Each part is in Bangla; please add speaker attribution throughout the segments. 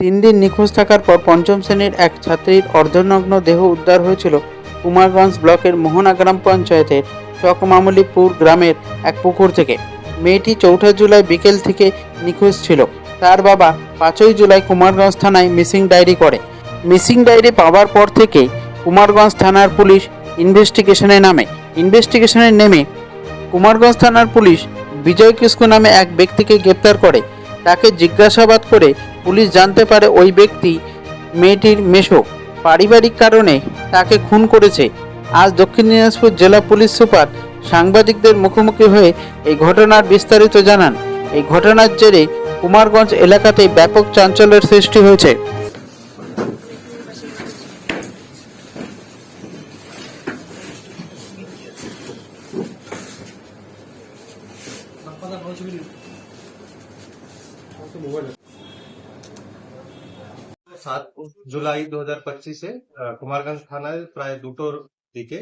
Speaker 1: 3 দিন নিখোঁজ থাকার পর পঞ্চম শ্রেণীর এক ছাত্রীর অর্ধনগ্ন দেহ উদ্ধার হয়েছিল কুমারগঞ্জ ব্লকের মোহনা গ্রাম পঞ্চায়েতের চকমামুলিপুর গ্রামের এক পুকুর থেকে। মেয়েটি 4 জুলাই বিকেল থেকে নিখোঁজ ছিল। তার বাবা 5 জুলাই কুমারগঞ্জ থানায় মিসিং ডায়েরি করে। মিসিং ডায়েরি পাওয়ার পর থেকে কুমারগঞ্জ থানার পুলিশ ইনভেস্টিগেশনে নেমে কুমারগঞ্জ থানার পুলিশ বিজয় কিস্কু নামে এক ব্যক্তিকে গ্রেপ্তার করে। তাকে জিজ্ঞাসাবাদ করে পুলিশ জানতে পারে ওই ব্যক্তি মেয়েটির মেশো, পারিবারিক কারণে তাকে খুন করেছে। আজ দক্ষিণ দিনাজপুর জেলা পুলিশ সুপার সাংবাদিকদের মুখোমুখি হয়ে এই ঘটনার বিস্তারিত জানান। এই ঘটনার জেরে কুমারগঞ্জ এলাকাতে ব্যাপক চাঞ্চল্যের সৃষ্টি হয়েছে।
Speaker 2: সাত জুলাই 2025 কুমারগঞ্জ থানায় প্রায় 2টোর দিকে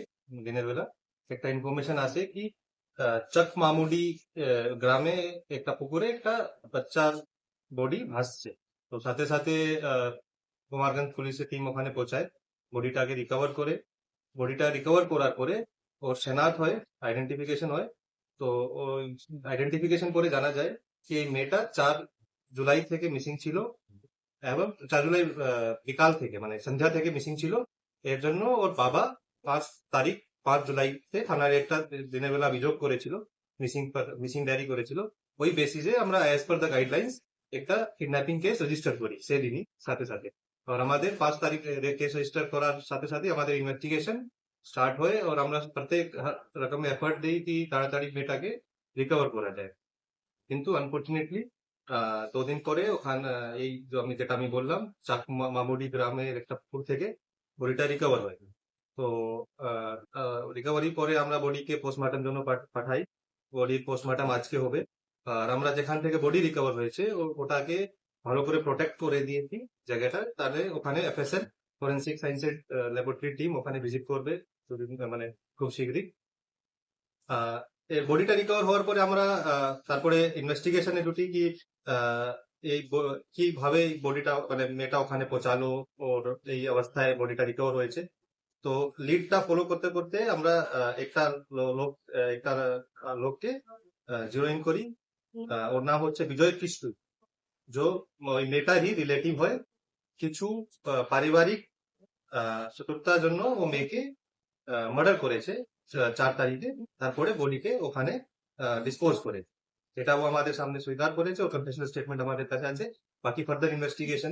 Speaker 2: দিনের বেলা একটা ইনফরমেশন আসে কি চক মামুডি গ্রামে একটা পুকুরে একটা বাচ্চার বডি ভাসছে। তো সাথে সাথে কুমারগঞ্জ পুলিশের টিম ওখানে পৌঁছায়, বডিটাকে রিকভার করার পরে ওর শনাক্ত হয়, আইডেন্টিফিকেশন হয়। তো ওই আইডেন্টিফিকেশন করে জানা যায় যে এই মেয়েটা 4 জুলাই থেকে মিসিং ছিল এবং 4 জুলাই বিকাল থেকে মানে সন্ধ্যা থেকে মিসিং ছিল। এর জন্য ওর বাবা 5 জুলাইতে থানায় একটা দিনের বেলা অভিযোগ করেছিল, মিসিং ডায়েরি করেছিল। ওই বেসিসে আমরা অ্যাজ পার দ্য গাইডলাইন্স একটা কিডন্যাপিং কেস রেজিস্টার করি সেদিনই সাথে সাথে। আর আমাদের 5 তারিখ কেস রেজিস্টার করার সাথে সাথে আমাদের ইনভেস্টিগেশন স্টার্ট হয়ে আর আমরা প্রত্যেক রকম এফর্ট দিই কি তাড়াতাড়ি মেয়েটাকে রিকভার করা যায়। কিন্তু আনফর্চুনেটলি 2 দিন পরে ওখানে এই যেটা আমি বললাম মামুডি গ্রামের একটা পুকুর থেকে বডিটা রিকভার হয়। তো রিকভারি পরে আমরা বডিকে পোস্টমর্টম জন্য পাঠাই। বডির পোস্টমর্টম আজকে হবে। আর আমরা যেখান থেকে বডি রিকভার হয়েছে ওটাকে ভালো করে প্রোটেক্ট করে দিয়েছি জায়গাটা। তাহলে ওখানে এফএসএল ফরেন্সিক সায়েন্সের ল্যাবরেটরি টিম ওখানে ভিজিট করবে মানে খুব শীঘ্রই। বডিটা রিকভার হওয়ার পরে আমরা তারপরে ইনভেস্টিগেশনে ঢুকি কি এই কিভাবে বডিটা মানে মেয়েটা ওখানে পৌঁছালো, ওর এই অবস্থায় বডিটা রিকভার হয়েছে। তো লিডটা ফলো করতে করতে আমরা একটা লোককে জিরোইন করি। ওর নাম হচ্ছে বিজয় কিস্কু, যে ওই মেয়েটারই রিলেটিভ হয়। কিছু পারিবারিক শত্রুতার জন্য ও মেয়েকে মার্ডার করেছে 4 তারিখে, তারপরে বডিকে ওখানে ডিসপোজ করে। এটাও আমাদের সামনে স্বীকার করেছে, ও কনফেশনাল স্টেটমেন্ট আমাদের কাছে আছে। বাকি ফার্দার ইনভেস্টিগেশন